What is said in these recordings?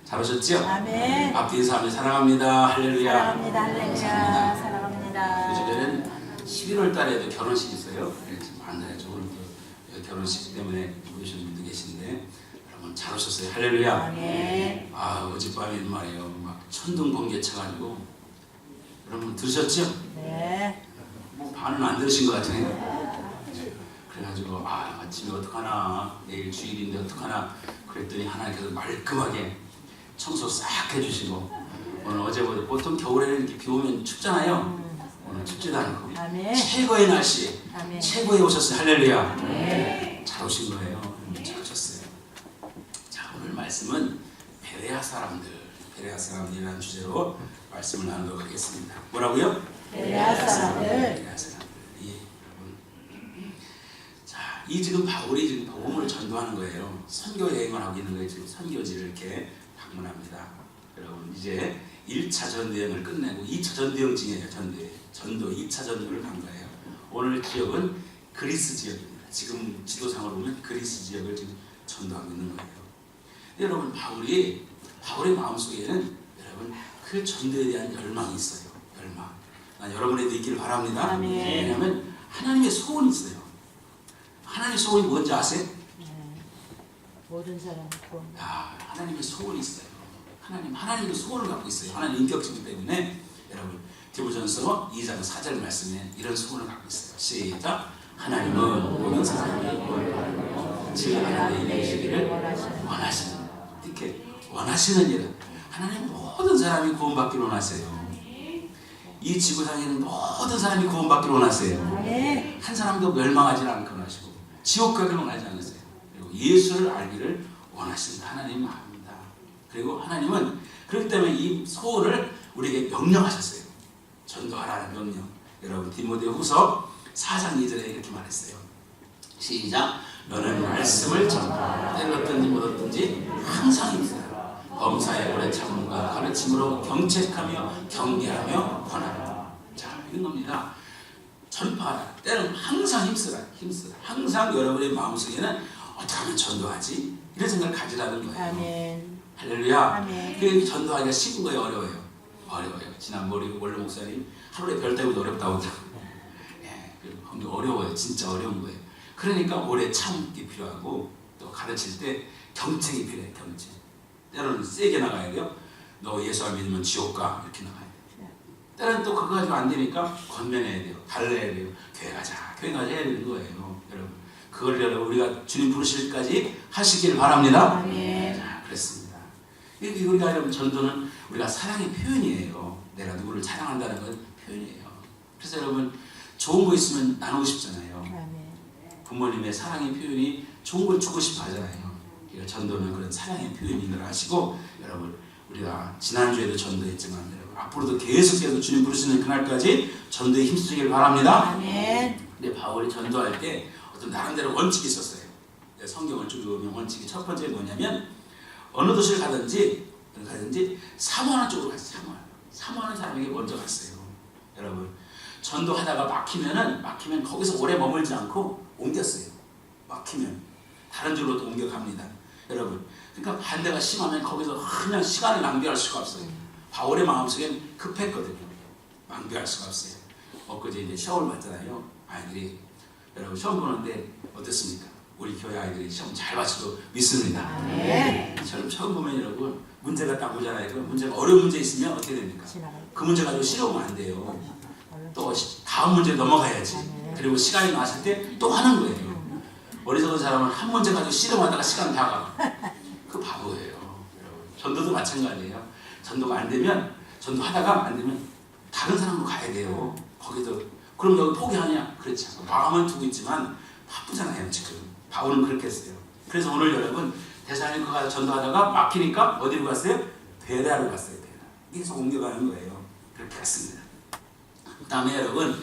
잘 오셨죠? 아멘. 앞뒤에서 하면 사랑합니다. 할렐루야. 사랑합니다. 할렐루야. 사랑합니다. 요즘에는 11월 달에도 결혼식 있어요. 지금 만나야죠. 오늘도 결혼식 때문에 오신 분도 계신데 여러분 잘 오셨어요. 할렐루야. 아멘. 어젯밤에 말이에요. 막 천둥 번개 쳐가지고 여러분 들으셨죠? 네. 뭐 반은 안 들으신 것 같아요. 그래가지고 아침에 어떡하나, 내일 주일인데 어떡하나 그랬더니 하나님께서 말끔하게 청소 싹 해주시고 오늘 어제보다 보통 겨울에는 이렇게 비 오면 춥잖아요. 오늘 춥지도 않고 아멘. 최고의 날씨, 아멘. 최고에 오셨어요. 할렐루야. 네. 잘 오신 거예요. 잘 오셨어요. 자, 오늘 말씀은 베레아 사람들이라는 주제로 말씀을 나누도록 하겠습니다. 뭐라고요? 베레아 사람들. 베레아 사람들. 예, 여러분. 자, 이 지금 바울이 지금 복음을 전도하는 거예요. 선교 여행을 하고 있는 거예요. 지금 선교지를 이렇게 방문합니다. 여러분 이제 1차 전도 여행을 끝내고 2차 전도 여행 중이에요. 전도 2차 전도를 간 거예요. 오늘 지역은 그리스 지역입니다. 지금 지도상으로 보면 그리스 지역을 지금 전도하고 있는 거예요. 여러분 바울의 마음속에는 여러분 그 전도에 대한 열망이 있어요. 열망. 여러분에도 있기를 바랍니다. 아멘. 왜냐하면 하나님의 소원이 있어요. 하나님의 소원이 뭔지 아세요? 네. 모든 사람 구원. 하나님의 소원이 있어요. 하나님도 소원을 갖고 있어요. 하나님 인격이기 때문에 여러분 디모전서 2장 4절 말씀에 이런 소원을 갖고 있어요. 시작. 하나님은 모든 사람이 구원을 제 하나님의 이르기를 원하시는 이렇게 원하시는 일은 하나님 모든 사람이 구원받기를 원하세요. 이 지구상에는 모든 사람이 구원받기를 원하세요. 네. 한 사람도 멸망하지 않고 원하시고 지옥 가기를 원하지 않으세요. 그리고 예수를 알기를 원하신다. 하나님 마음입니다. 그리고 하나님은 그렇기 때문에 이 소원을 우리에게 명령하셨어요. 전도하라는 명령. 여러분 디모데후서 4장 2절에 이렇게 말했어요. 시작. 너는 말씀을 전하라. 때를 얻든지 못 얻든지 항상 힘쓰라. 범사에 오래 참음과 가르침으로 경책하며 경계하며 권하라. 자, 이런 겁니다. 전파하라. 때는 항상 힘쓰라. 항상 여러분의 마음속에는 어떻게 하면 전도하지? 이런 생각을 가지라는 거예요. 아멘. 할렐루야. 아멘. 그 전도하기가 쉬운 거예요, 어려워요? 어려워요. 지난번에 원래 목사님 하루에 별 따기도 어렵다고 하더라고요. 어려워요. 진짜 어려운 거예요. 그러니까 오래 참기 필요하고 또 가르칠 때 경책이 필요해요. 경책. 때로는 세게 나가야 돼요. 너 예수 안 믿으면 지옥 가. 이렇게 나가야 돼요. 때로는 또 그거 가지고 안 되니까 건면해야 돼요. 달래야 돼요. 교회 가자 해야 되는 거예요. 여러분 그걸 우리가 주님 부르실 때까지 하시기를 바랍니다. 아멘. 자, 그렇습니다. 우리가 여러분 전도는 우리가 사랑의 표현이에요. 내가 누구를 사랑한다는 건 표현이에요. 그래서 여러분 좋은 거 있으면 나누고 싶잖아요. 아멘. 부모님의 사랑의 표현이 좋은 걸 주고 싶어 하잖아요. 그러니까 전도는 그런 사랑의 표현인 걸 아시고 여러분 우리가 지난주에도 전도했지만 여러분 앞으로도 계속해서 주님 부르시는 그날까지 전도에 힘쓰길 바랍니다. 아멘. 근데 바울이 전도할 때 어떤 나름대로 원칙이 있었어요. 성경을 쭉 보면 원칙이 첫 번째 뭐냐면 어느 도시를 가든지 사모하는 쪽으로 갔어요. 사모하는 사람에게 먼저 갔어요. 여러분 전도하다가 막히면 거기서 오래 머물지 않고 옮겼어요. 막히면 다른 쪽으로 또 옮겨갑니다. 여러분 그러니까 반대가 심하면 거기서 그냥 시간을 낭비할 수가 없어요. 바울의 마음속엔 급했거든요. 낭비할 수가 없어요. 엊그제 이제 시험을 봤잖아요. 아이들이 여러분 시험 보는데 어떻습니까? 우리 교회 아이들이 시험 잘 맞춰도 믿습니다. 네. 저는 처음 보면 여러분 문제가 딱 오잖아요. 그럼 문제가 어려운 문제 있으면 어떻게 됩니까? 그 문제 가지고 싫어하면 안 돼요. 또 다음 문제 넘어가야지. 그리고 시간이 나왔을 때 또 하는 거예요. 어리석은 사람은 한 문제 가지고 씨름하다가 시간 다 가. 그 바보예요. 여러분. 전도도 마찬가지예요. 전도가 안 되면 전도하다가 안 되면 다른 사람으로 가야 돼요. 거기도 그럼 여기 포기하냐? 그렇지 않고 마음은 두고 있지만 바쁘잖아요 지금. 바울은 그렇게 했어요. 그래서 오늘 여러분 데살로니가 전도하다가 막히니까 어디로 갔어요? 베레아로 갔어요. 베레아. 계속 옮겨가는 거예요. 그렇게 갔습니다. 그 다음에 여러분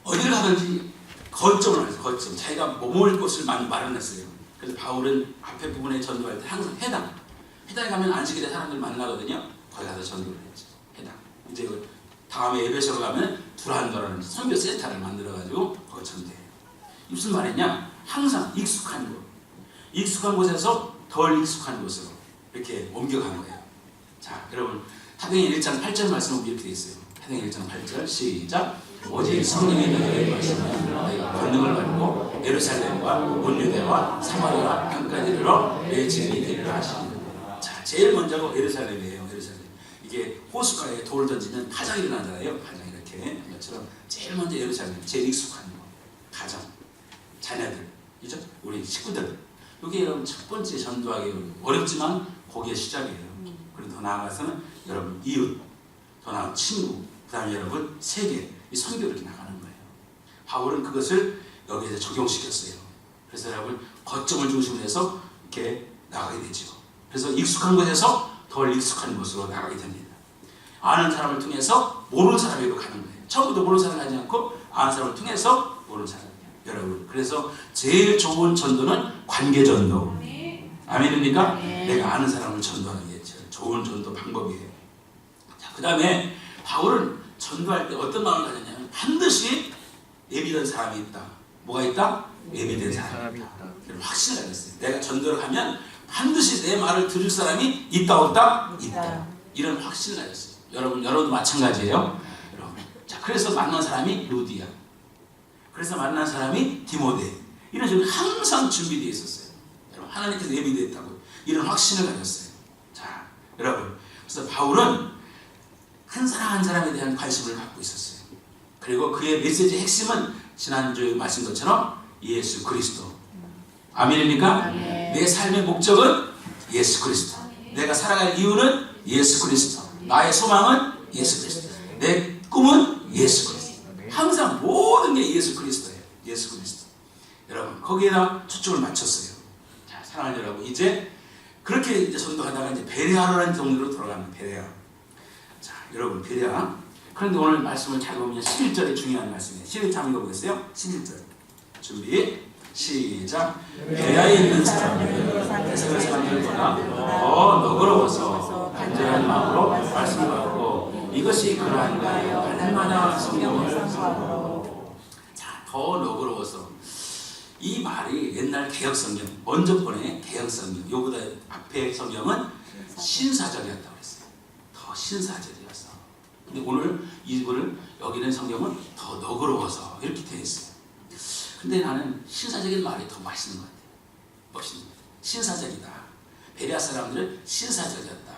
어디를 가든지 거점을 해서 거점 자기가 머물 곳을 많이 마련했어요. 그래서 바울은 앞에 부분에 전도할 때 항상 해당에 가면 안식일에 사람들 만나거든요. 거기 가서 전도를 했죠. 해당. 이제 다음에 에베소로 가면 두란도라는 선교 센터를 만들어가지고 거기 전도해요. 무슨 말이냐? 항상 익숙한 곳에서 덜 익숙한 곳으로 이렇게 옮겨간 거예요. 자, 여러분 사도행전 1장 8절 말씀은 이렇게 되어 있어요. 사도행전 1장 8절 시작. 오직 성령이 너희에게 임하시면 너희가 권능을 받고 예루살렘과 온 유대와 사마리아 땅까지 이르러 내 증인이 되리라 하시는. 자, 제일 먼저가 예루살렘이에요. 예루살렘. 이게 호숫가에 돌을 던지면 파장이 일어나잖아요. 파장 이렇게 것처럼 제일 먼저 예루살렘, 제일 익숙한 거, 가정, 자녀들, 이죠? 우리 식구들. 이게 여러분 첫 번째 전도하기 어렵지만 거기에 시작이에요. 그리고 더 나아가서는 여러분 이웃, 더 나아 친구, 그다음에 여러분 세계, 이 선교 이렇게 나가는 거예요. 바울은 그것을 여기에서 적용시켰어요. 그래서 여러분 거점을 중심으로 해서 이렇게 나가게 되죠. 그래서 익숙한 곳에서 덜 익숙한 곳으로 나가게 됩니다. 아는 사람을 통해서 모르는 사람에게로 가는 거예요. 처음부터 모르는 사람을 하지 않고 아는 사람을 통해서 모르는 사람. 여러분, 그래서 제일 좋은 전도는 관계 전도. 아멘입니까? 내가 아는 사람을 전도하는 게 제일 좋은 전도 방법이에요. 자, 그 다음에 바울은 전도할 때 어떤 마음을 가졌냐면 반드시 예비된 사람이 있다. 뭐가 있다? 예비된 사람이 있다. 확신을 가졌어요. 내가 전도를 하면 반드시 내 말을 들을 사람이 있다 없다? 있다. 이런 확신을 가졌어요. 여러분도 마찬가지예요. 여러분. 자, 그래서 만난 사람이 루디아. 그래서 만난 사람이 디모데. 이런 식으로 항상 준비되어 있었어요. 여러분, 하나님께서 예비되었다고 이런 확신을 가졌어요. 자, 여러분, 그래서 바울은 한 사람 한 사람에 대한 관심을 갖고 있었어요. 그리고 그의 메시지의 핵심은 지난주에 말씀한 것처럼 예수 그리스도. 아멘입니까? 내 삶의 목적은 예수 그리스도. 내가 살아갈 이유는 예수 그리스도. 나의 소망은 예수 그리스도. 내 꿈은 예수 그리스도. 항상 모든 게 예수 그리스도예요. 예수 그리스도. 여러분, 거기에다 초점을 맞췄어요. 자, 사랑하는 여러분, 이제 그렇게 이제 전도하다가 이제 베레아라는 동네로 돌아갑니다. 베레아. 자, 여러분, 베레아. 그런데 오늘 말씀을 잘 보면 11절이 중요한 말씀이에요. 11절 한번 읽어보겠어요? 11절. 준비, 시작. 베레아에 있는 사람들은 세상 사람들보다 더 너그러워서 간절한 마음으로 말씀을 받고 이것이 그러한가요? 얼마나 성경을 자, 더 너그러워서. 이 말이 옛날 개혁성경, 먼저 번의 개혁성경, 요보다 앞에 성경은 신사적이었다고 그랬어요. 더 신사적이었어. 근데 오늘 이거를 여기는 성경은 더 너그러워서 이렇게 되어 있어요. 근데 나는 신사적인 말이 더 맛있는 것 같아요. 멋있는 것 같아요. 신사적이다. 베레아 사람들은 신사적이었다.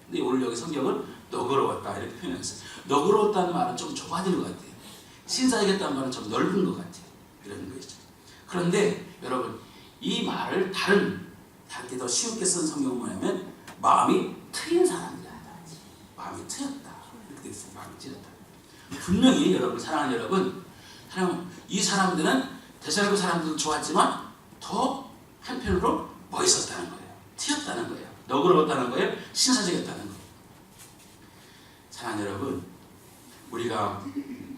근데 오늘 여기 성경은 너그러웠다 이렇게 표현했어요. 너그러웠다는 말은 좀 좁아진 것 같아요. 신사적이었다는 말은 좀 넓은 것 같아요. 이런 거죠. 그런데 여러분, 이 말을 다르게 더 쉽게 쓴 성경은 뭐냐면 마음이 트인 사람이다. 마음이 트였다. 이렇게 되어 있어요. 마음이 트였다. 분명히 여러분, 사랑하는 여러분, 이 사람들은 데살로니가 사람들도 좋았지만 더 한편으로 멋있었다는 거예요. 트였다는 거예요. 너그러웠다는 거예요. 신사적이었다는 거예요. 사랑하는 여러분, 우리가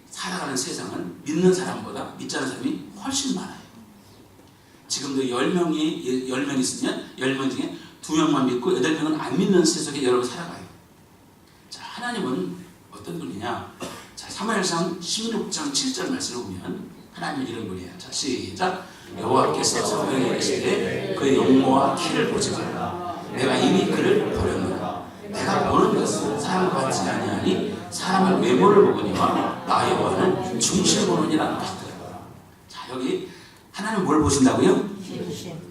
살아가는 세상은 믿는 사람보다 믿지 않는 사람이 훨씬 많아요. 지금도 10명 있으면 10명 중에 2명만 믿고 8명은 안 믿는 세상에 여러분 살아가요. 자, 하나님은 어떤 분이냐? 자, 사무엘상 16장 7절 말씀을 보면 하나님은 이런 분이에요. 자, 시작. 여호와께서 사무엘에게 이르시되 그의 용모와 키를 보지 말라. 내가 이미 그를 버렸노라. 내가 보는 것은 사람과 같지 아니하니 사람은 외모를 보거니와 나 여호와는 중심을 보느니라 하시더라. 자, 여기 하나님 뭘 보신다고요?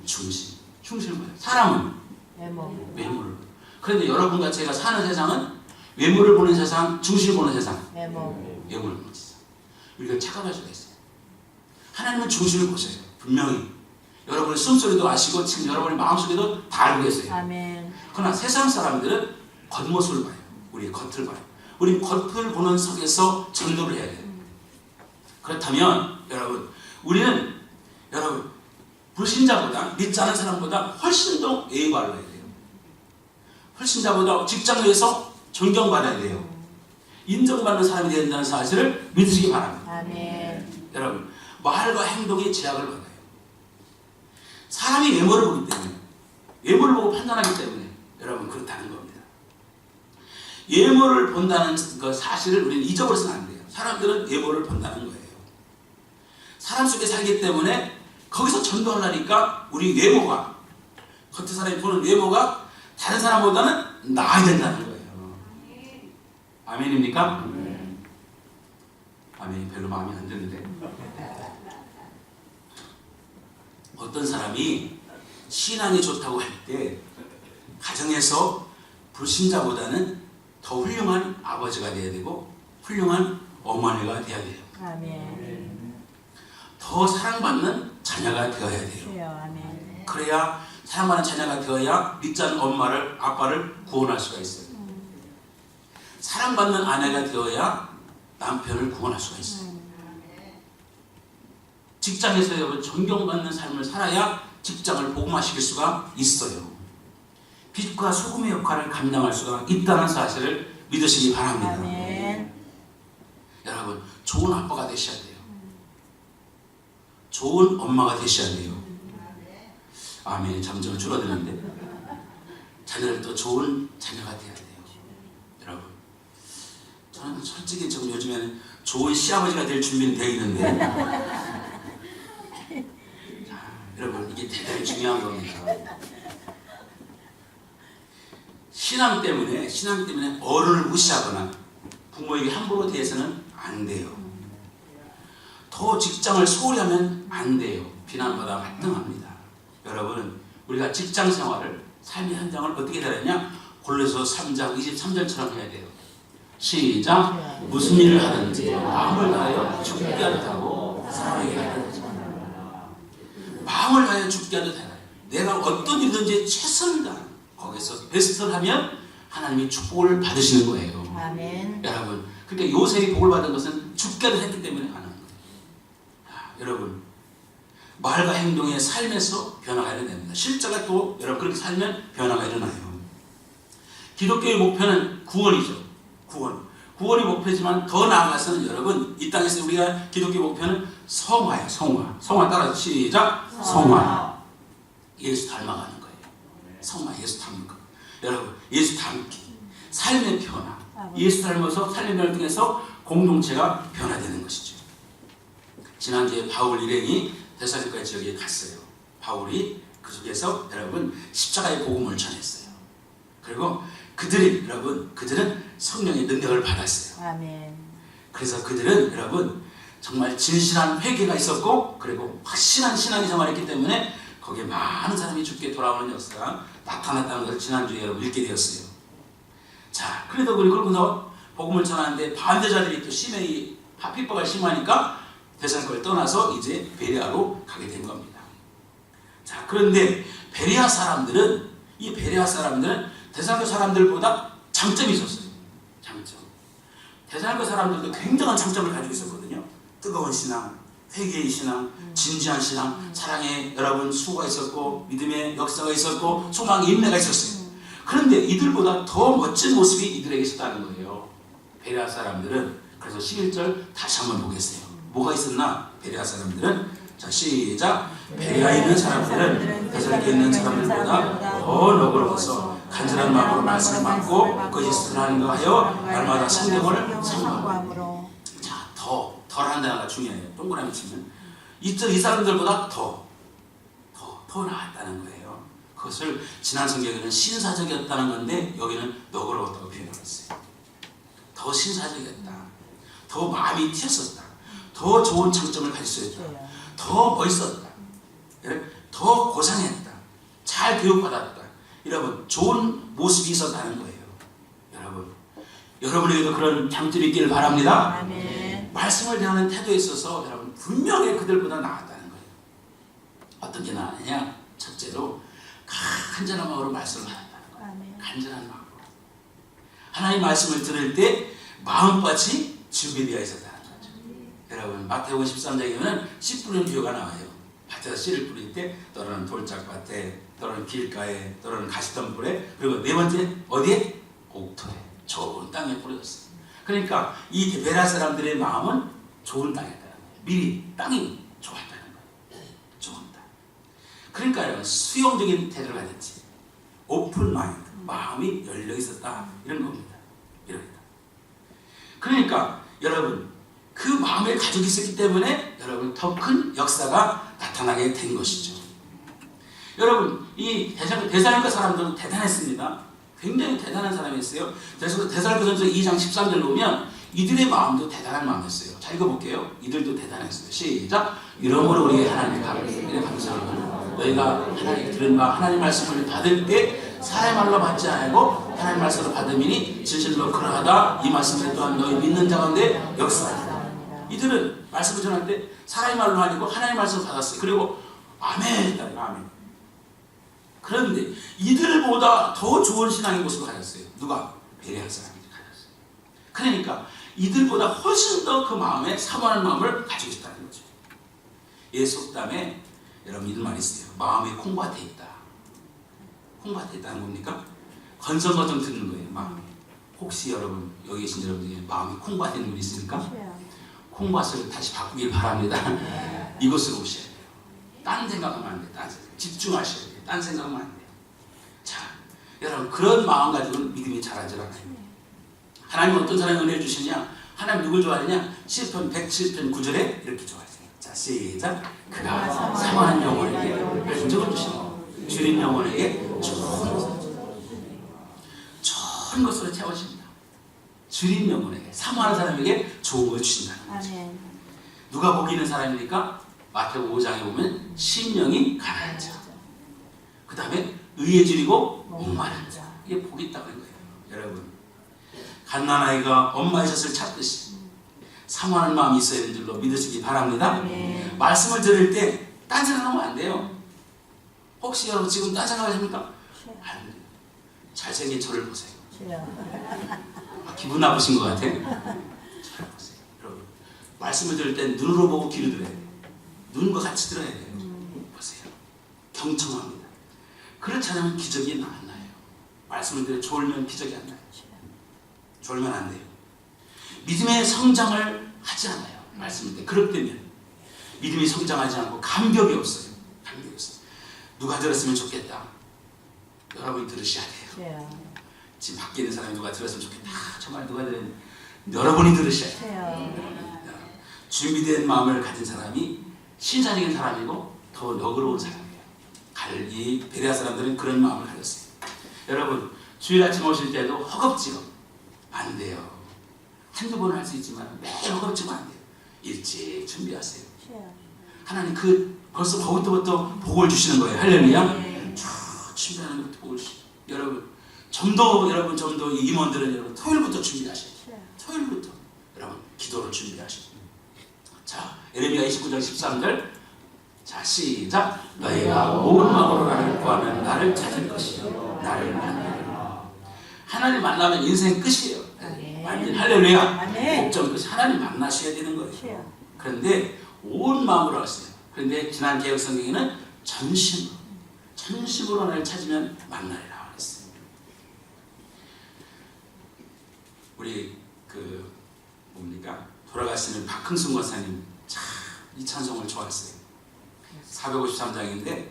중심. 중심을 봐요. 사람은 외모를. 그런데 여러분과 제가 사는 세상은 외모를 보는 세상, 중심을 보는 세상. 외모를 보는 세상. 우리가 착각할 수가 있어요. 하나님은 중심을 보세요. 분명히. 여러분의 숨소리도 아시고 지금 여러분의 마음속에도 다 알고 계세요. 아멘. 그러나 세상 사람들은 겉모습을 봐요. 우리의 겉을 봐요. 우리 겉을 보는 속에서 전도를 해야 돼요. 그렇다면 우리는 불신자보다 믿지 않은 사람보다 훨씬 더 예의 바라야 돼요. 불신자보다 직장에서 존경받아야 돼요. 인정받는 사람이 되야 된다는 사실을 믿으시기 바랍니다. 아멘. 여러분, 말과 행동이 제약을 받아요. 사람이 외모를 보기 때문에, 외모를 보고 판단하기 때문에 여러분 그렇다는 겁니다. 외모를 본다는 그 사실을 우리는 잊어버려서는 안 돼요. 사람들은 외모를 본다는 거예요. 사람 속에 살기 때문에 거기서 전도하려니까 우리 외모가, 겉에 사람이 보는 외모가 다른 사람보다는 나아야 된다는 거예요. 아멘입니까? 아멘이 별로 마음에 안 드는데, 어떤 사람이 신앙이 좋다고 할 때 가정에서 불신자보다는 더 훌륭한 아버지가 되어야 되고 훌륭한 어머니가 되어야 돼요. 아멘. 더 사랑받는 자녀가 되어야 돼요. 주여, 아멘. 그래야 사랑받는 자녀가 되어야 믿지 않는 엄마를, 아빠를 구원할 수가 있어요. 사랑받는 아내가 되어야 남편을 구원할 수가 있어요. 직장에서 여러분 존경받는 삶을 살아야 직장을 복음화시킬 수가 있어요. 빛과 소금의 역할을 감당할 수가 있다는 사실을 믿으시기 바랍니다. 아멘. 여러분, 좋은 아빠가 되셔야 돼요. 좋은 엄마가 되셔야 돼요. 아멘이 점점 줄어드는데, 자녀들도 좋은 자녀가 되어야 돼요. 여러분, 저는 솔직히 지금 요즘에는 좋은 시아버지가 될 준비는 되어 있는데, 자, 여러분, 이게 대단히 중요한 겁니다. 신앙 때문에 어른을 무시하거나 부모에게 함부로 대해서는 안 돼요. 더 직장을 소홀히 하면 안 돼요. 비난받아 마땅합니다. 여러분, 우리가 직장 생활을, 삶의 현장을 어떻게 되느냐? 골로새서 3장 23절처럼 해야 돼요. 시작. 무슨 일을 하든지 마음을 다하여 죽게 하듯 하고 사랑하게 하듯 하라. 마음을 다하여 죽게 하듯 하라. 내가 어떤 일이든지 최선을 다하는, 거기서 베스트를 하면 하나님이 축복을 받으시는 거예요. 아멘. 여러분, 그러니까 요셉이 복을 받은 것은 죽게도 했기 때문에 하는 거예요. 여러분, 말과 행동의 삶에서 변화가 일어납니다. 실제가 또 여러분 그렇게 살면 변화가 일어나요. 기독교의 목표는 구원이죠. 구원이 목표지만 더 나아가서는 여러분, 이 땅에서 우리가 기독교 목표는 성화예요. 성화 따라서 시작. 성화. 예수 닮아가는 거예요. 성화, 예수 닮는 거. 여러분, 예수 닮기, 삶의 변화. 예수 닮아서 삶의 변화를 통해서 공동체가 변화되는 것이죠. 지난주에 바울 일행이 데살로니가 지역에 갔어요. 바울이 그 속에서 여러분 십자가의 복음을 전했어요. 그리고 그들은 성령의 능력을 받았어요. 아멘. 그래서 그들은 여러분 정말 진실한 회개가 있었고, 그리고 확실한 신앙이 생활했기 때문에 거기에 많은 사람이 죽게 돌아오는 역사가 나타났다는 것을 지난주에 여러분 읽게 되었어요. 자, 그래도 그러고서 복음을 전하는데 반대자들이 또 심히 핍박을 심하니까 데살로니가를 떠나서 이제 베레아로 가게 된 겁니다. 자, 그런데 베레아 사람들은 데살로니가 사람들보다 장점이 있었어요. 장점. 데살로니가 사람들도 굉장한 장점을 가지고 있었거든요. 뜨거운 신앙, 회개의 신앙, 진지한 신앙, 사랑의 여러분 수고가 있었고, 믿음의 역사가 있었고, 소망의 인내가 있었어요. 그런데 이들보다 더 멋진 모습이 이들에게 있었다는 거예요. 베레아 사람들은. 그래서 11절 다시 한번 보겠어요. 뭐가 있었나? 베레아 사람들은, 자 시작. 베레아에 있는 사람들은 데살로니가에 있는 사람들보다 더 너그러워서 간절한 마음으로 말씀을 받고 거짓을 하는 거 하여 날마다 성경을 상고하므로. 자, 더라는 단어가 중요해요. 동그라미 치면 이 사람들보다 더 나았다는 거예요. 그것을 지난 성경에는 신사적이었다는 건데 여기는 너그러웠다고 표현했어요. 더 신사적이었다, 더 마음이 튀었었다, 더 좋은 장점을 가지고 있었다, 더 멋있었다, 더 고상했다, 잘 교육받았다, 여러분 좋은 모습이 있었다는 거예요. 여러분에게도 그런 장점이 있기를 바랍니다. 아멘. 말씀을 대하는 태도에 있어서 여러분 분명히 그들보다 나았다는 거예요. 어떻게 나았느냐? 첫째로 간절한 마음으로 말씀을 받았다는 거예요. 아멘. 간절한 마음으로 하나님 말씀을 들을 때 마음밭이 준비되어 있었다는 거죠. 여러분 마태복음 13장에 보면 씨 뿌리는 비유가 나와요. 밭에서 씨를 뿌릴 때 또는 돌짝밭에, 또는 길가에, 또는 가시덤불에, 그리고 네 번째 어디에? 옥토에, 좋은 땅에 뿌려졌어요. 그러니까 이 베레아 사람들의 마음은 좋은 땅이었다는 거예요. 미리 땅이 좋았다는 거예요. 좋은 땅. 그러니까 여러분 수용적인 태도를 가졌지. 오픈 마인드, 마음이 열려 있었다, 이런 겁니다. 이럽니다. 그러니까 여러분 그 마음을 가지고 있었기 때문에 여러분 더 큰 역사가 나타나게 된 것이죠. 여러분 이 데살로니가 사람들은 대단했습니다. 굉장히 대단한 사람이었어요. 그래서 데살로니가전서 2장 13절 보면 이들의 마음도 대단한 마음이었어요. 자 읽어볼게요. 이들도 대단했어요. 시작. 이러므로 우리 하나님께 감사하노니 너희가 하나님 들은 바 하나님 말씀을 받을 때 사람의 말로 받지 않고 하나님 말씀으로 받음이니 진실로 그러하다. 이 말씀을 또한 너희 믿는 자 가운데 역사하리라. 이들은 말씀을 전할 때 사람의 말로 아니고 하나님의 말씀을 받았어요. 그리고 아멘 했다는 아멘. 그런데 이들보다 더 좋은 신앙의 모습을 가졌어요. 누가? 베레아 사람이 가졌어요. 그러니까 이들보다 훨씬 더 그 마음에 사모하는 마음을 가지고 있다는 거죠. 예수 속담에 여러분 이런 말이 있어요. 마음이 콩밭에 있다. 콩밭에 있다는 겁니까? 건성건성 듣는 거예요. 마음이. 혹시 여러분 여기 계신 여러분 중에 마음이 콩밭에 있는 분 있습니까? 콩밭을 다시 바꾸길 바랍니다. 이곳으로 오셔야 돼요. 딴 생각하면 안 돼요. 딴 생각. 집중하셔야 돼요. 딴 생각하면 안 돼요. 자, 여러분 그런 마음 가지고는 믿음이 자라지 않아요. 하나님 어떤 사람이 은혜를 주시냐? 하나님 누굴 좋아하느냐? 시편 107편 9절에 이렇게 좋아하세요. 자, 시작. 그가 사모하는 영혼에게 만족을 주시고 주린 영혼에게 좋은 것으로 채워집니다. 주린 영혼에게 사모하는 사람에게 좋은 것을 주신다는 거죠. 누가 복이 있는 사람입니까? 마태복음 5장에 보면 심령이 가난한 자, 그 다음에 의에 줄이고 목마른 자, 이게 복이 있다고 하는 거예요. 여러분 갓난아이가 엄마의 젖을 찾듯이 사모하는 마음이 있어야 되는 줄로 믿으시기 바랍니다. 말씀을 들을 때 딴 생각하면 안 돼요. 혹시 여러분 지금 딴 생각하십니까? 안 돼요. 잘생긴 저를 보세요. 기분 나쁘신 것 같아요. 잘 보세요. 여러분 말씀을 들을 때 눈으로 보고 귀로 들어야 돼요. 눈과 같이 들어야 돼요. 보세요. 경청합니다. 그렇지 않으면 기적이 안 나요. 말씀을 들어 졸면 기적이 안 나요. 졸면 안 돼요. 믿음의 성장을 하지 않아요. 말씀을 때 그렇기 때문에 믿음이 성장하지 않고 감격이 없어요. 감격이 없어요. 누가 들었으면 좋겠다. 여러분이 들으셔야 돼요. 지금 밖에 있는 사람이 누가 들었으면 좋겠다. 정말 누가 들으면 여러분이 들으셔야 돼요. 준비된 마음을 가진 사람이 신사적인 사람이고 더 너그러운 사람이에요. 이 베레아 사람들은 그런 마음을 가졌어요. 여러분 주일 아침 오실 때도 허겁지겁 안 돼요. 한두 번 할 수 있지만 매일 허겁지겁 안 돼요. 일찍 준비하세요. 하나님 벌써 거기서부터 복을 주시는 거예요. 할렐루야. 쭉 준비하는 것부터 복을 주시죠. 여러분 좀 더 임원들은 여러분 토요일부터 준비하셔야 돼요. 토요일부터 여러분 기도를 준비하셔야 돼요. 자, 에레미야 29장 13절. 자, 시작. 너희가 온 마음으로 나를 구하면 나를 찾을 것이요 나를 만나리라. 하나님 만나면 인생 끝이에요. 아멘. 할렐루야. 목적 끝이 하나님 만나셔야 되는 거예요. 그런데 온 마음으로 하세요. 그런데 지난 개혁 성경에는 전심으로 하나님을 찾으면 만나리라 그랬어요. 우리 돌아가시는 박흥순 권사님 참 이 찬송을 좋아했어요. 453장인데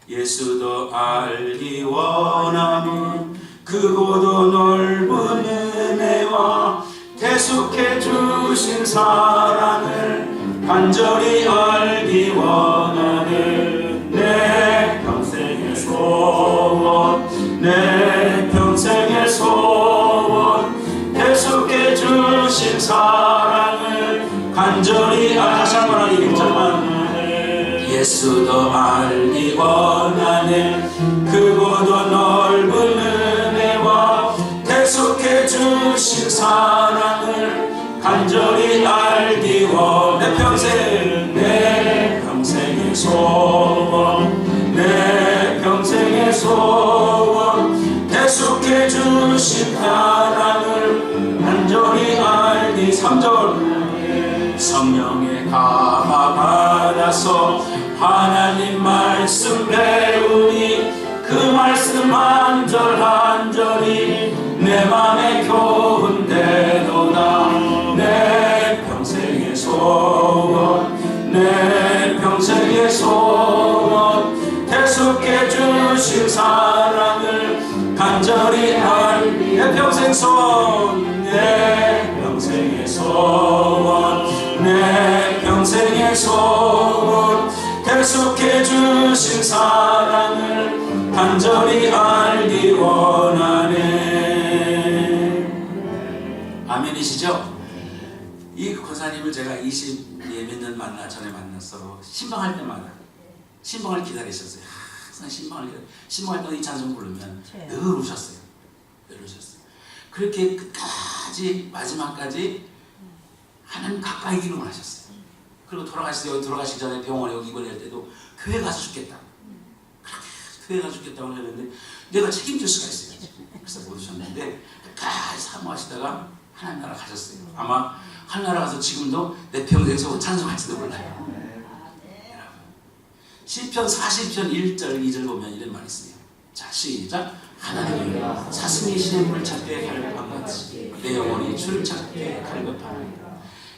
예수도 알기 원하는 크고도 넓은 은혜와 계속해 주신 사랑을 간절히 알기 원하는 내 평생의 소원 내 평생의 소원 계속해 주신 사랑을 간절히 다시 한번 하기 힘들만 예수도 알기 원하네 크고도 넓은 은혜와 계속해 주신 사랑을 간절히 알기 원해 내 평생의 소원 내 평생의 소원 계속해 주신 사랑을 간절히 알기 3절 성령의 감화 받아서 하나님 말씀 배우니 그 말씀 한 절 한 절이 내 맘에 교훈되도다 내 평생의 소원 내 평생의 소원 계속해 주신 사랑을 간절히 알기 내 평생 소원 내 평생의 소원 내 평생의 소원 계속해 주신 사랑을 간절히 알기 원하네. 아멘이시죠? 이 권사님을 제가 20몇 년 전에 만나서 신방할 때마다 신방을 기다리셨어요. 항상 신방할 때 이 찬송 부르면 늘 우셨어요. 늘 우셨어요. 그렇게 끝까지 마지막까지 하나님 가까이 기능을 하셨어요. 그리고 여기 돌아가시기 전에 병원에 여기 입원할 때도 교회 가서 죽겠다. 교회 가서 죽겠다고 했는데 내가 책임질 수가 있어요. 그래서 못 오셨는데 끝까지 사모하시다가 하나님 나라 가셨어요. 아마 하나님 나라 가서 지금도 내 평생에서 찬송할지도 몰라요. 시편 40편 1절 2절 보면 이런 말이 있어요. 자, 시작. 하나님 사슴이 시냇물을 찾게 갈급한같이 내 영혼이 주를 찾게 갈급하나이다.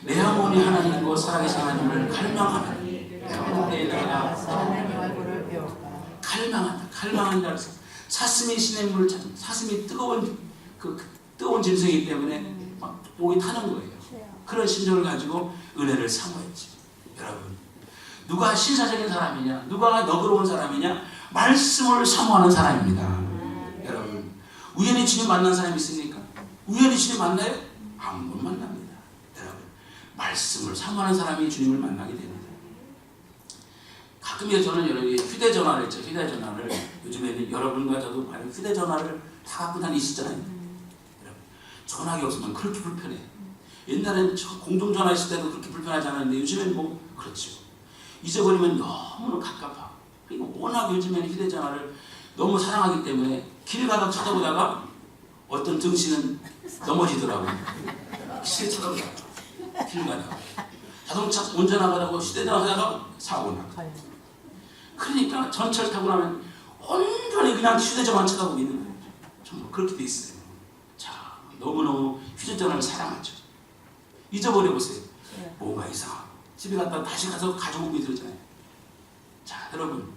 내 영혼이 하나님과 살아계신 하나님을 갈망하나니 내가 갈망한다. 사슴이 시냇물을 찾는, 사슴이 뜨거운 짐승이기 때문에 막 목이 타는 거예요. 그런 심정을 가지고 은혜를 사모했지. 여러분, 누가 신사적인 사람이냐, 누가 너그러운 사람이냐, 말씀을 사모하는 사람입니다. 여러분, 우연히 주님 만난 사람이 있습니까? 우연히 주님 만나요? 안 만납니다. 여러분, 말씀을 사모하는 사람이 주님을 만나게 됩니다. 가끔 저는 여러분이 휴대전화를 있죠. 휴대전화를 요즘에는 여러분과 저도 많이 휴대전화를 다 갖고 다니시잖아요. 여러분, 전화기 없으면 그렇게 불편해요. 옛날엔 공중전화 있을 때도 그렇게 불편하지 않았는데 요즘엔 뭐 그렇죠. 잊어버리면 너무 갑갑하고, 그리고 워낙 요즘에는 휴대전화를 너무 사랑하기 때문에 길 가다 쳐다보다가 어떤 등신은 넘어지더라고요. 길 쳐다보다가 길 가다가 자동차 운전하다가 휴대전화 하다가 사고 나고. 그러니까 전철 타고 나면 온전히 그냥 휴대전화만 쳐다보고 있는 거예요. 정말 그렇게 돼 있어요. 자, 너무너무 휴대전화를 사랑하죠. 잊어버려 보세요. 뭔가 이상하고 집에 갔다 다시 가서 가져오고 이러잖아요. 자, 여러분,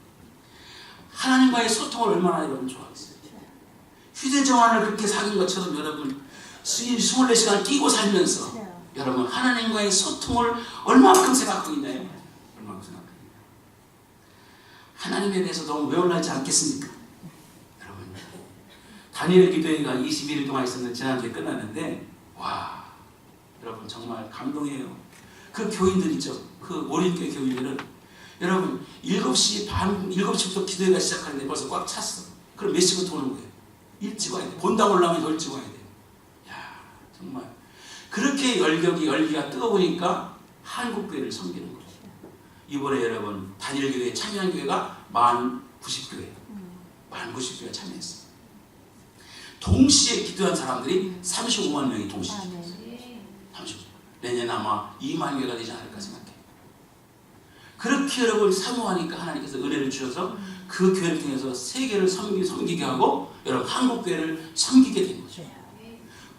하나님과의 소통을 얼마나 여러분 좋아하겠어요. 휴대전화를 그렇게 사귄 것처럼 여러분 24시간 끼고 살면서 여러분 하나님과의 소통을 얼마만큼 생각하고 있나요? 얼마만큼 생각하고 있나요? 하나님에 대해서 너무 외울라지 않겠습니까? 여러분, 다니엘 기도회가 21일 동안 있었는데 지난주에 끝났는데 와, 여러분 정말 감동이에요. 그 교인들 있죠. 그 오린교회 교인들은 여러분 7시 반, 7시부터 기도회가 시작하는데 벌써 꽉 찼어. 그럼 몇 시부터 오는 거예요? 일찍 와야 돼. 본당 올라오면 더 일찍 와야 돼요. 야, 정말 그렇게 열기가 뜨거우니까 한국교회를 섬기는 거예요. 이번에 여러분 단일교회에 참여한 교회가 90교회, 90교회가 참여했어요. 동시에 기도한 사람들이 35만 명이 동시에 기도했어요. 35. 내년 아마 2만 교회가 되지 않을까 생각해요. 그렇게 여러분 사모하니까 하나님께서 은혜를 주셔서 그 교회를 통해서 세계를 섬기게 하고 여러분 한국교회를 섬기게 된 거죠.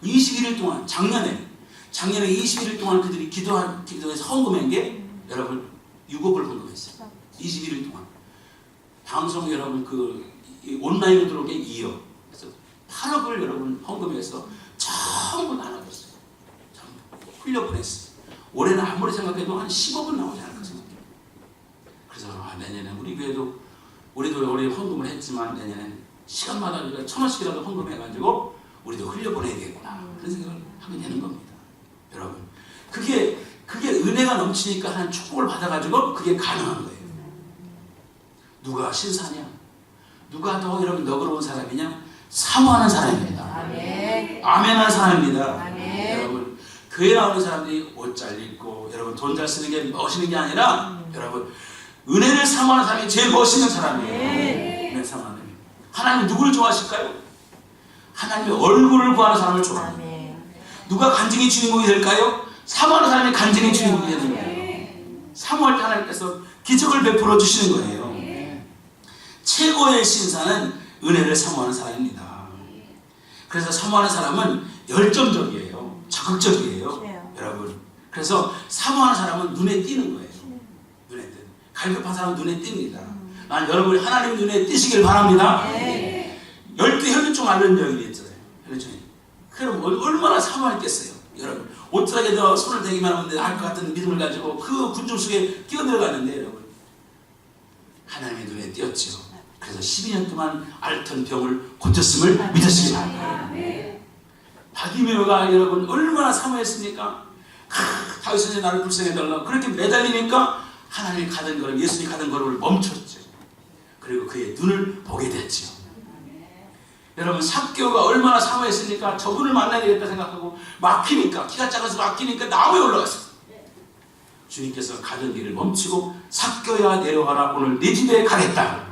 21일 동안 작년에 21일 동안 그들이 기도해서 헌금한 게 여러분 6억을 헌금했어요. 21일 동안. 방송 여러분 온라인으로 들어온 게 2억. 그래서 8억을 여러분 헌금해서 전부 나눠줬어요. 전부 흘려보냈어요. 올해는 아무리 생각해도 한 10억은 나오지 않을까 생각해요. 그래서 내년에 우리 교회도 우리도 올해 헌금을 했지만 내년엔 시간마다 우리가 1,000원씩이라도 헌금해가지고 우리도 흘려보내야겠구나 그런 생각을 하게 되는 겁니다. 여러분, 그게 은혜가 넘치니까 하나님 축복을 받아가지고 그게 가능한 거예요. 누가 신사냐? 누가 더 여러분 너그러운 사람이냐? 사모하는 사람입니다. 아멘한 사람입니다. 아멘. 여러분, 교회 나오는 사람들이 옷 잘 입고 여러분 돈 잘 쓰는 게 멋있는 게 아니라 여러분 은혜를 사모하는 사람이 제일 멋있는 사람이에요. 은혜를 사모하는 사람이. 하나님 누구를 좋아하실까요? 하나님의 얼굴을 구하는 사람을 좋아합니다. 누가 간증의 주인공이 될까요? 사모하는 사람이 간증의 주인공이 되는 거예요. 사모할 때 하나님께서 기적을 베풀어 주시는 거예요. 최고의 신사는 은혜를 사모하는 사람입니다. 그래서 사모하는 사람은 열정적이에요. 적극적이에요. 여러분, 그래서 사모하는 사람은 눈에 띄는 거예요. 눈에 띄는. 갈급한 사람은 눈에 띕니다. 난 여러분이 하나님 눈에 띄시길 바랍니다. 12 혈류증 앓는 여인이 있잖아요. 혈류증이. 그럼 얼마나 사모했겠어요. 여러분, 오트락에다 손을 대기만 하면 알 것 같은 믿음을 가지고 그 군중 속에 끼어들어가는데 여러분, 하나님의 눈에 띄었지요. 그래서 12년 동안 앓던 병을 고쳤음을 믿으시기 바랍니다. 바디메오가 여러분 얼마나 사모했습니까? 다윗이 나를 불쌍해달라 그렇게 매달리니까 하나님이 가던 걸음, 예수님이 가던 걸음을 멈췄죠. 그리고 그의 눈을 보게 됐죠. 여러분 삭개오가 얼마나 사모했습니까? 저분을 만나야 되겠다 생각하고 막히니까, 키가 작아서 막히니까 나무에 올라갔어요. 주님께서 가던 길을 멈추고 삭개오야 내려와라, 오늘 네 집에 가겠다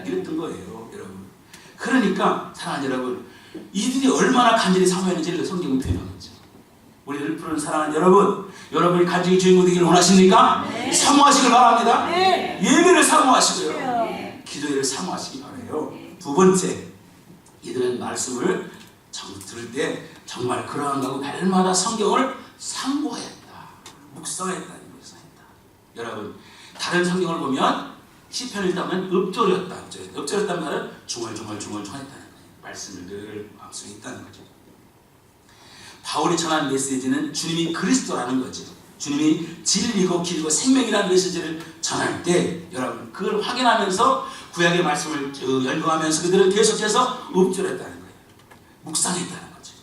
이랬던 거예요. 여러분, 그러니까 사랑하는 여러분, 이들이 얼마나 간절히 사모했는지를 성경은 표현하죠. 우리를 부르는 사랑하는 여러분, 여러분이 간절히 주인공 되기를 원하십니까? 네. 사모하시길 바랍니다. 네. 예배를 사모하시고요. 네. 기도를 사모하시기 바라요. 두 번째, 이들은 말씀을 들을 때 정말 그러한 거고 날마다 성경을 상고했다, 묵상했다. 여러분, 다른 성경을 보면 시편을 읽다면 읊조렸다. 읊조렸다는 말은 중얼중얼 했다는 거예요. 말씀을 늘 마음속에 있다는 거죠. 바울이 전한 메시지는 주님이 그리스도라는 거죠. 주님이 진리고 길고 생명이라는 메시지를 전할 때 여러분 그걸 확인하면서 구약의 말씀을 연구하면서 그들은 계속해서 읊조렸다는 거예요. 묵상했다는 거죠.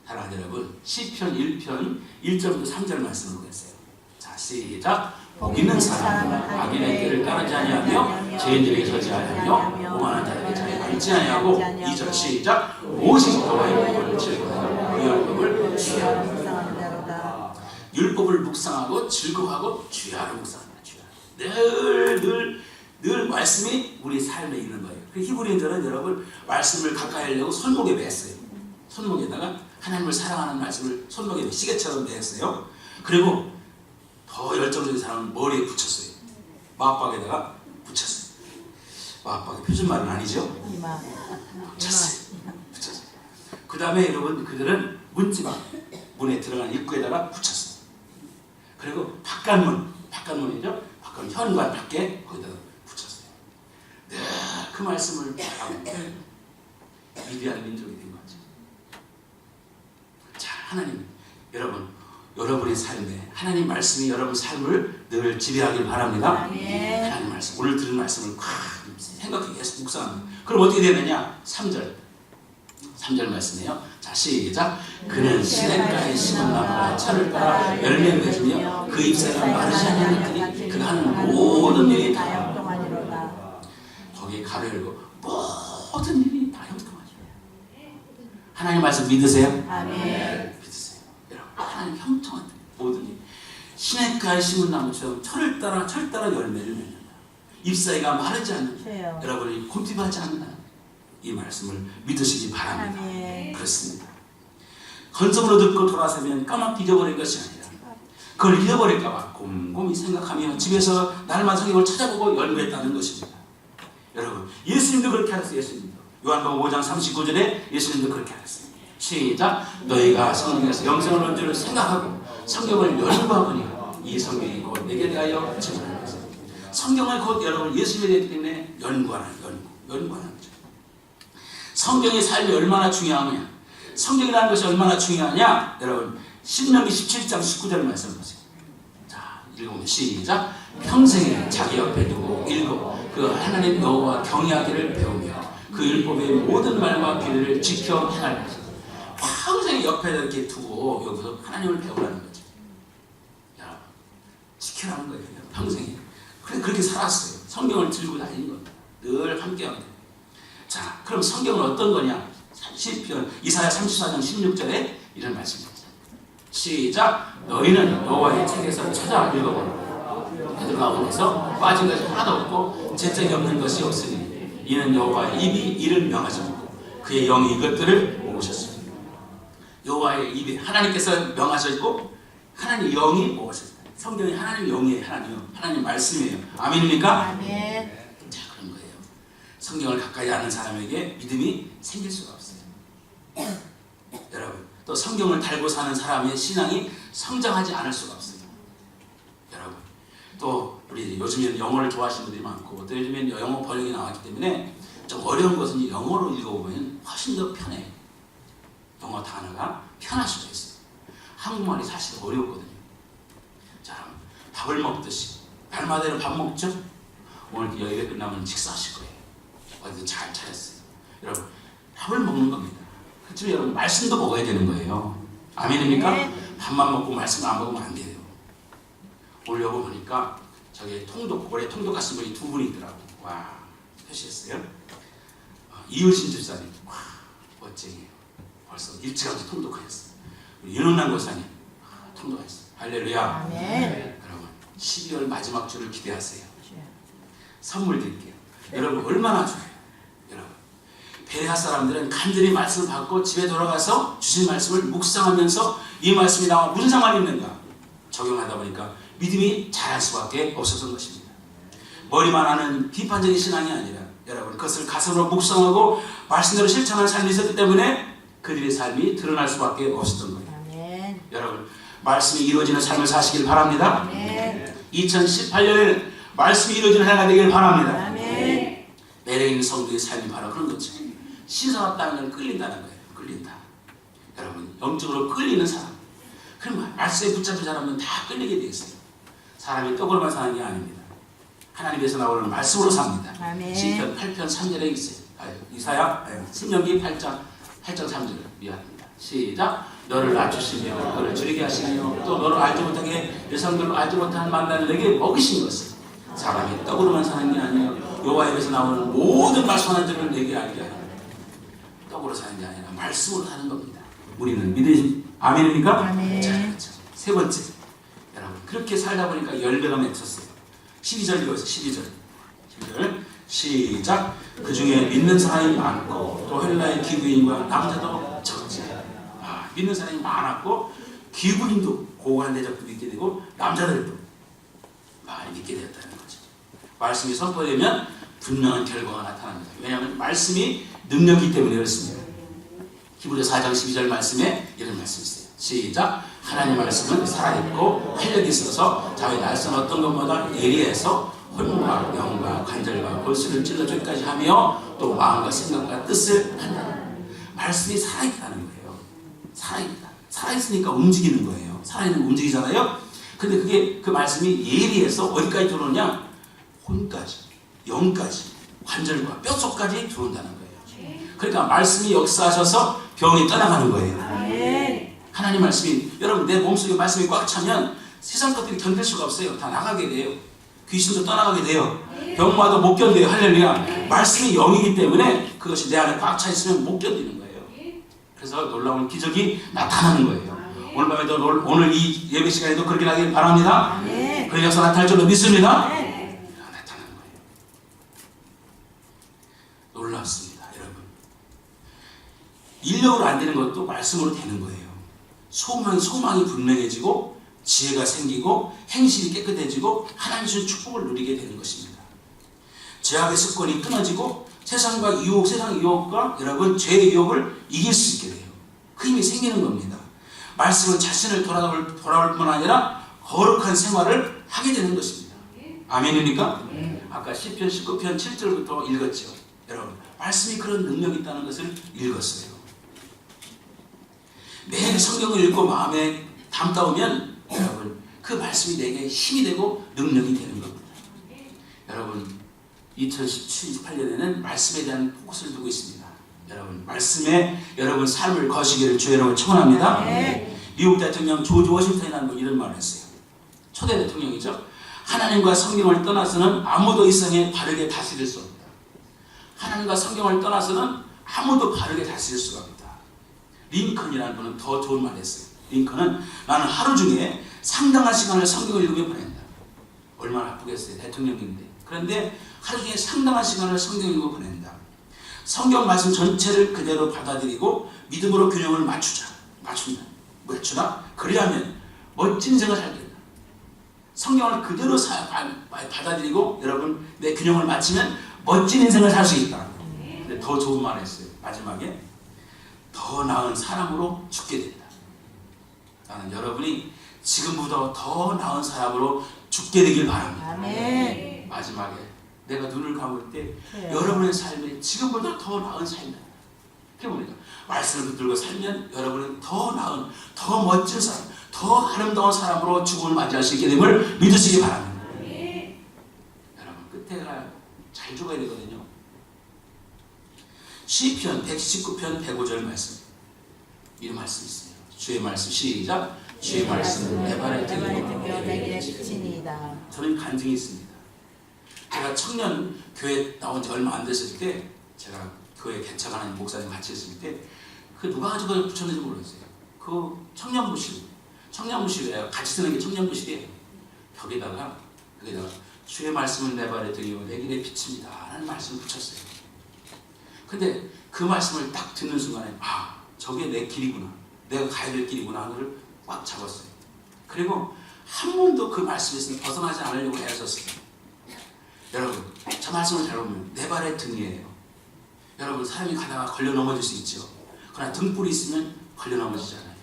사랑하는 여러분, 시편 1편 1절부터 3절 말씀을 보겠어요. 자, 시작. 복 있는 사람은 악인의 길을 따르지 아니하며 죄인들에게 서지 아니하며 오만한 자에게 자리 앉지 아니하고 2절 시작. 오직 여호와의 율법을 즐거워하고 그 율법을 주야로 율법을 묵상하고 즐거워하고 주야로 묵상합니다. 늘 말씀이 우리 삶에 있는 거예요. 히브리인들은 여러분 말씀을 가까이 하려고 손목에 맸어요. 손목에다가 하나님을 사랑하는 말씀을 손목에 시계처럼 맸어요. 그리고 더 열정적인 사람은 머리에 붙였어요. 마음박에다가 붙였어요. 마음박이 표준말은 아니죠? 붙였어요. 그 다음에 여러분 그들은 문지방 문에 들어가는 입구에다가 붙였어요. 그리고 바깥문이죠? 바깥문 현관 밖에 거기다가 붙였어요. 네, 그 말씀을 하고 위대한 민족이 된 거죠. 자, 하나님, 여러분의 삶에 하나님 말씀이 여러분 삶을 늘 지배하길 바랍니다. 하나님 말씀, 오늘 들은 말씀을 생각해 계속 묵상합니다. 그럼 어떻게 되느냐? 3절 말씀이에요. 자, 시작. 그는 시냇가에 심은 나무가 철을 따라 열매 맺으며 그 잎새가 마르지 않는 그가 하는 모든 일이 다 형통하니로다. 거기에 가로 열고 모든 일이 다 형통하니로다. 하나님 말씀 믿으세요? 아멘. 믿으세요. 여러분, 하나님 형통한 모든 일. 시냇가에 심은 나무처럼 철을 따라 열매를 맺는다. 잎사이가 마르지 않는, 여러분이 곰핍하지 않는 이 말씀을 믿으시기 바랍니다. 아멘. 그렇습니다. 건성으로 듣고 돌아서면 까맣게 잊어버릴 것이 아니라 그걸 잃어버릴까봐 곰곰이 생각하며 집에서 날마다 성경을 찾아보고 연구했다는 것입니다. 여러분, 예수님도 그렇게 하셨어요. 예수님도 요한복음 5장 39절에 예수님도 그렇게 하셨어요. 시작. 너희가 성경에서 영생을 얻은 줄 생각하고 성경을 연구하거니 이 성경이 곧 내게 대하여 증언하는 것입니다. 성경을 곧 여러분 예수님에 대하기 때문에 연구하는 거죠. 성경의 삶이 얼마나 중요하냐, 성경이라는 것이 얼마나 중요하냐, 여러분 신명기 17장 19절 말씀 보세요. 자, 읽어보면 시작. 평생에 자기 옆에 두고 읽어 그 하나님 여호와 경외하기를 배우며 그 율법의 모든 말과 규례를 지켜 행할 것이다. 평생 옆에 이렇게 두고 여기서 하나님을 배우라는 거죠. 여러분, 지켜라는 거예요. 평생에. 그렇게 살았어요. 성경을 들고 다니는 겁니다. 늘 함께합니다. 자, 그럼 성경은 어떤 거냐? 시편 이사야 34장 16절에 이런 말씀입니다. 시작. 너희는 여호와의 책에서 찾아 읽어보라. 베드로가운데서 빠진 것이 하나도 없고 재정이 없는 것이 없으니 이는 여호와의 입이 이를 명하셨고 그의 영이 이것들을 모으셨습니다. 여호와의 입이 하나님께서 명하셨고 하나님 영이 모으셨습니다. 성경이 하나님 영이에요. 하나님 말씀이에요. 아멘입니까? 아멘. 자, 그런 거예요. 성경을 가까이 아는 사람에게 믿음이 생길 수가 없어요. 여러분, 또 성경을 달고 사는 사람의 신앙이 성장하지 않을 수가 없어요. 여러분, 또 우리 요즘에는 영어를 좋아하시는 분들이 많고 또 요즘에는 영어 번역이 나왔기 때문에 좀 어려운 것은 영어로 읽어보면 훨씬 더 편해요. 영어 단어가 편할 수가 있어요. 한국말이 사실 어렵거든요. 자, 밥을 먹듯이 날마다 밥 먹죠? 오늘 예배 끝나면 식사하실 거예요. 어디서 잘 차렸어요. 여러분 밥을 먹는 겁니다. 그렇지만 여러분 말씀도 먹어야 되는 거예요. 아멘입니까? 네. 밥만 먹고 말씀 안 먹으면 안 돼요. 오늘 여기 보니까 저기 올해 통독 가신 분이 두 분이 있더라고. 와, 표시했어요. 이효신 집사님, 와, 멋쟁이에요. 벌써 일찌감치 통독하셨어요. 윤은남 고사님, 통독하셨어요. 할렐루야. 아멘. 여러분, 12월 마지막 주를 기대하세요. 선물 드릴게요. 여러분, 얼마나 좋아요. 여러분, 베레아 사람들은 간절히 말씀을 받고 집에 돌아가서 주신 말씀을 묵상하면서 이 말씀이 나와 무슨 상관이 있는가 적용하다 보니까 믿음이 자랄 수밖에 없었던 것입니다. 머리만 하는 비판적인 신앙이 아니라 여러분 그것을 가슴으로 묵상하고 말씀대로 실천하는 삶이 있었기 때문에 그들의 삶이 드러날 수밖에 없었던 거예요. 아멘. 여러분 말씀이 이루어지는 삶을 사시길 바랍니다. 아멘. 2018년에는 말씀이 이루어지는 해가 되길 바랍니다. 아멘. 매력 있는 성도의 삶이 바로 그런 거죠. 신선하다는 걸 끌린다는 거예요. 끌린다. 여러분 영적으로 끌리는 사람. 그럼 말씀에 붙잡힌 사람은 다 끌리게 되어 있어요. 사람이 떡으로만 사는 게 아닙니다. 하나님께서 나오는 말씀으로 삽니다. 아멘. 시편 8편 3절에 있어요. 이사야 신명기 8장 3절 미안합니다. 시작. 너를 낮추시며 너를 줄이게 하시며 또 너를 알지 못하게 내 성들로 알지 못하는 만나를 내게 먹이신 것을 사람이 떡으로만 사는 게 아니에요. 여호와의 입에서 나오는 모든 말씀 하나들을 내게 알게 하라. 떡으로 사는 게 아니라 말씀으로 사는 겁니다. 우리는 믿으시 아멘입니까? 아멘. 자, 그렇죠. 세 번째 여러분 그렇게 살다 보니까 열매가 맺혔어요. 12절 읽어서 12절 시작. 그 중에 믿는 사람이 많고 또 헬라의 기구인과 남자도 적지. 믿는 사람이 많았고 기구인도 고고한 대접도 믿게 되고 남자들도 많이 믿게 되었다는 거죠. 말씀이 선포되면 분명한 결과가 나타납니다. 왜냐하면 말씀이 능력이기 때문에 그렇습니다. 히브리서 4장 12절 말씀에 이런 말씀이 있어요. 시작. 하나님 말씀은 살아있고 활력이 있어서 자기 날선 어떤 것보다 예리해서 혼과 영과 관절과 골수를 찔러주기까지 하며 또 마음과 생각과 뜻을 한다. 말씀이 살아있다는 거예요. 살아있다. 살아있으니까 움직이는 거예요. 살아있는 거 움직이잖아요. 근데 그게 그 말씀이 예리해서 어디까지 들어오냐? 혼까지, 영까지, 관절과 뼛속까지 들어온다는 거예요. 그러니까 말씀이 역사하셔서 병이 떠나가는 거예요. 아멘. 하나님 말씀이 여러분 내 몸속에 말씀이 꽉 차면 세상 것들이 견딜 수가 없어요. 다 나가게 돼요. 귀신도 떠나가게 돼요. 병마도 못 견뎌요. 할렐루야. 말씀이 영이기 때문에 그것이 내 안에 꽉 차 있으면 못 견디는 거예요. 그래서 놀라운 기적이 나타나는 거예요. 오늘 밤에도 오늘 이 예배 시간에도 그렇게 나길 바랍니다. 그런 역사 나타날 줄로 믿습니다. 나타나는 거예요. 놀랍습니다. 여러분. 인력으로 안 되는 것도 말씀으로 되는 거예요. 소망이 분명해지고 지혜가 생기고 행실이 깨끗해지고 하나님 주신 축복을 누리게 되는 것입니다. 죄악의 습관이 끊어지고 세상의 유혹과 여러분 죄의 유혹을 이길 수 있게 돼요. 그 힘이 생기는 겁니다. 말씀은 자신을 돌아볼 뿐 아니라 거룩한 생활을 하게 되는 것입니다. 아멘입니까? 아까 시편 19편 7절부터 읽었죠. 여러분 말씀이 그런 능력이 있다는 것을 읽었어요. 매일 성경을 읽고 마음에 담다 오면 여러분 그 말씀이 내게 힘이 되고 능력이 되는 겁니다. 여러분 2018년에는 말씀에 대한 포커스를 두고 있습니다. 여러분 말씀에 여러분 삶을 거시기를 주의 이름으로 축원합니다. 미국 대통령 조지 워싱턴이라는 분 이런 말을 했어요. 초대 대통령이죠. 하나님과 성경을 떠나서는 아무도 이 세상에 바르게 다스릴 수 없다. 하나님과 성경을 떠나서는 아무도 바르게 다스릴 수가 없다. 링컨이라는 분은 더 좋은 말을 했어요. 링컨은 나는 하루 중에 상당한 시간을 성경을 읽으며 보낸다. 얼마나 아프겠어요. 대통령인데. 그런데 하루 중에 상당한 시간을 성경을 읽고 보낸다. 성경 말씀 전체를 그대로 받아들이고 믿음으로 균형을 맞춘다. 그리하면 멋진 생을 살겠다. 성경을 그대로 받아들이고 여러분 내 균형을 맞추면 멋진 인생을 살 수 있다. 근데 더 좋은 말을 했어요. 마지막에 더 나은 사람으로 죽게 된다. 나는 여러분이 지금보다 더 나은 사람으로 죽게 되길 바랍니다. 아멘. 마지막에 내가 눈을 감을 때 여러분의 삶이 지금보다 더 나은 삶이다. 그러니까 말씀을 붙들고 살면 여러분은 더 나은, 더 멋진 사람, 더 아름다운 사람으로 죽음을 맞이할 수 있게 됨을 믿으시기 바랍니다. 여러분 끝에가 시편 119편 105절 말씀. 이 말씀이 있어요. 주의 말씀 시작. 주의 말씀은 내 발에 등이요 내 길에 빛이니이다. 저는 간증이 있습니다. 제가 청년 교회 나온 지 얼마 안 됐을 때 제가 교회 개척하는 목사님 같이 있을 때 그 누가 가지고 붙였는지 모르겠어요. 그 청년부실이에요. 같이 쓰는 게 청년부실이에요. 벽에다가 주의 말씀은 내 발에 등이요 내 길에 빛입니다 라는 말씀을 붙였어요. 근데 그 말씀을 딱 듣는 순간에 저게 내 길이구나, 내가 가야 될 길이구나 하는 걸 꽉 잡았어요. 그리고 한 번도 그 말씀에서 벗어나지 않으려고 애썼어요. 여러분, 저 말씀을 잘 보면 내 발의 등이에요. 여러분, 사람이 가다가 걸려 넘어질 수 있죠. 그러나 등불이 있으면 걸려 넘어지잖아요.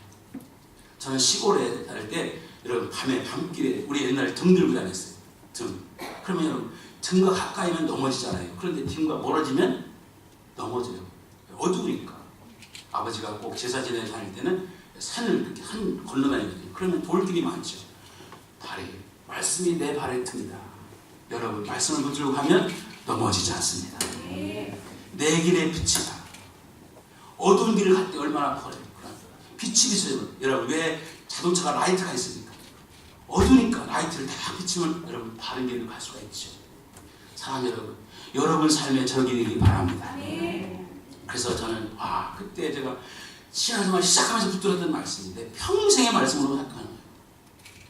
저는 시골에 살 때 여러분 밤에 밤길에 우리 옛날에 등 들고 다녔어요. 등. 그러면 여러분 등과 가까이면 넘어지잖아요. 그런데 등과 멀어지면 넘어져요. 어두우니까. 아버지가 꼭 제사 지내러 다닐 때는 산을 이렇게 건너다니거든요. 그러면 돌들이 많죠. 말씀이 내 발의 등이다. 여러분, 말씀을 붙들고 가면 넘어지지 않습니다. 내 길의 빛이다. 어두운 길을 갈 때 얼마나 걸어요. 빛이 비쳐요. 여러분, 왜 자동차가 라이트가 있습니까? 어두우니까 라이트를 다 비치면 여러분 바른 길을 갈 수가 있죠. 사랑 여러분 삶에 저기 되기 바랍니다. 그래서 저는 그때 제가 신앙생활 시작하면서 붙들었던 말씀인데 평생의 말씀으로 생각하는 거예요.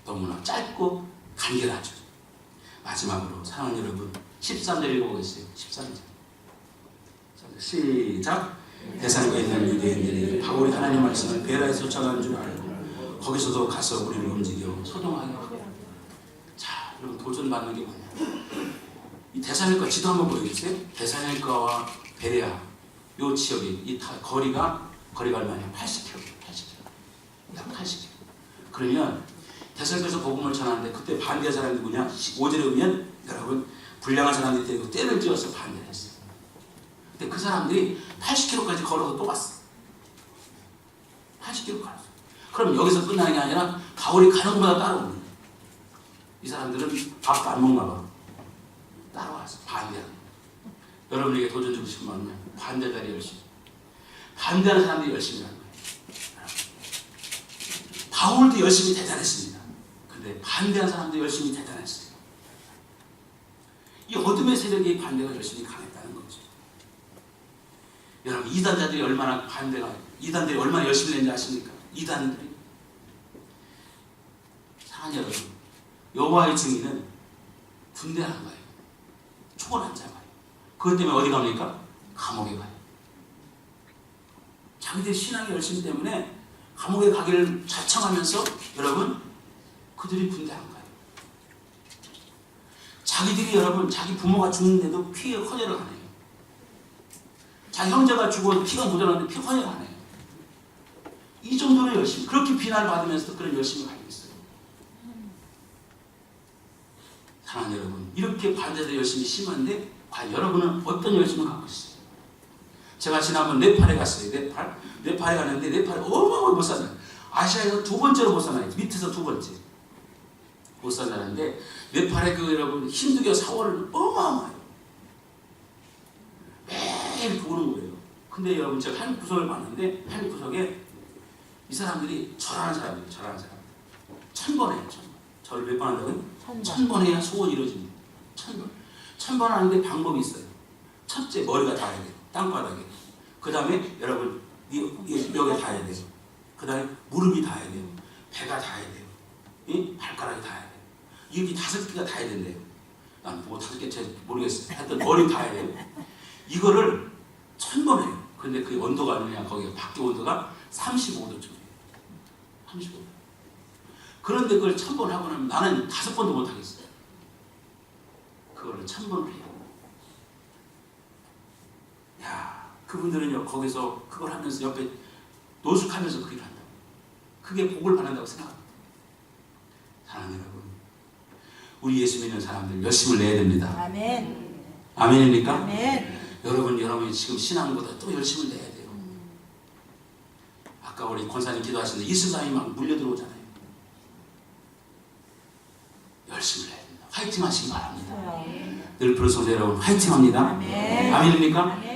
너무나 짧고 간결하죠. 마지막으로 사랑하는 여러분 13절 읽어보겠어요. 13절 시작. 대사로에 있는 유대인들이 바울이 하나님 말씀을 베라에서 쫓아가는 줄 알고 거기서도 가서 우리를 움직여 소동하게 하고. 자, 여러분 도전받는 게 뭐냐, 이 대사로니까 지도 한번 보여주세요. 대사로니까와 베레아 요 지역이 이 거리가 얼마냐? 80km. 약 80km. 그러면 대사로에서 복음을 전하는데 그때 반대 사람이 누구냐? 5절에 오면 여러분 불량한 사람들이 되고 때를 지어서 반대를 했어요. 근데 그 사람들이 80km까지 걸어서 또 왔어. 80km 걸었어. 그럼 여기서 끝나는 게 아니라 바울이 가는 곳마다 따라오는 거예요. 이 사람들은 밥도 안 먹나 봐. 따라와서 반대하는 거예요. 여러분에게 도전 주고 싶은 마음은 반대자리 열심히. 반대하는 사람들이 열심히 하는 거예요. 바울도 열심히 대단했습니다. 근데 반대하는 사람도 열심히 대단했어요. 이 어둠의 세력의 반대가 열심히 강했다는 거죠. 여러분, 이단자들이 얼마나 이단들이 얼마나 열심히 했는지 아십니까? 이단들이. 사랑하는 여러분, 여호와의 증인은 분대한 거예요. 초월한 자가요. 그것 때문에 어디 갑니까? 감옥에 가요. 자기들 신앙의 열심 때문에 감옥에 가기를 자청하면서 여러분 그들이 분대한 거예요. 자기들이 여러분 자기 부모가 죽는데도 피 헌혈을 하네요. 자기 형제가 죽어도 피가 모자라는데 피 헌혈을 하네요. 이 정도로 열심히 그렇게 비난을 받으면서도 그런 열심을 가지고 있어요. 사랑하는 여러분, 이렇게 반대들 열심히 심한데 과연 여러분은 어떤 열심을 갖고 있어요? 제가 지난번 네팔에 갔어요. 네팔에 갔는데 네팔에 어마어마하게 못 사나요. 아시아에서 두 번째로 못 사나요. 밑에서 두 번째 못 산다는데 네팔에 여러분 힌두교 사월은 어마어마해요. 매일 보는 거예요. 근데 여러분 제가 한 구석을 봤는데 한 구석에 이 사람들이 절하는 사람이에요. 절하는 사람. 1000번 해요. 1000번. 절을 몇 번 한다고요? 1000번 해야 소원이 이루어집니다. 1000번. 1000번 하는데 방법이 있어요. 첫째, 머리가 닿아야 돼요. 땅바닥에. 그 다음에 여러분 여기에 닿아야 돼요. 그 다음에 무릎이 닿아야 돼요. 배가 닿아야 돼요. 발가락이 닿아야 돼요. 여기 5개가 닿아야 된대요. 난 뭐 5개 잘 모르겠어요. 하여튼 머리 닿아야 돼요. 이거를 1000번 해요. 근데 그 온도가 그냥 거기 밖에 온도가 35도쯤이에요. 35도. 그런데 그걸 1000번 하고 나면 나는 5번도 못 하겠어요. 그거를 1000번을 해요. 야, 그분들은요 거기서 그걸 하면서 옆에 노숙하면서 그 일을 한다고. 그게 복을 받는다고 생각합니다. 사랑하는 여러분, 우리 예수 믿는 사람들 열심을 내야 됩니다. 아멘. 아멘입니까? 아멘. 여러분이 지금 신앙보다 또 열심을 내야 돼요. 아까 우리 권사님 기도하시는데 이슬람이 막 물려들어오잖아요. 열심을 내야 됩니다. 화이팅 하시기 바랍니다. 늘 부르소서 여러분 화이팅 합니다. 아멘. 아멘입니까?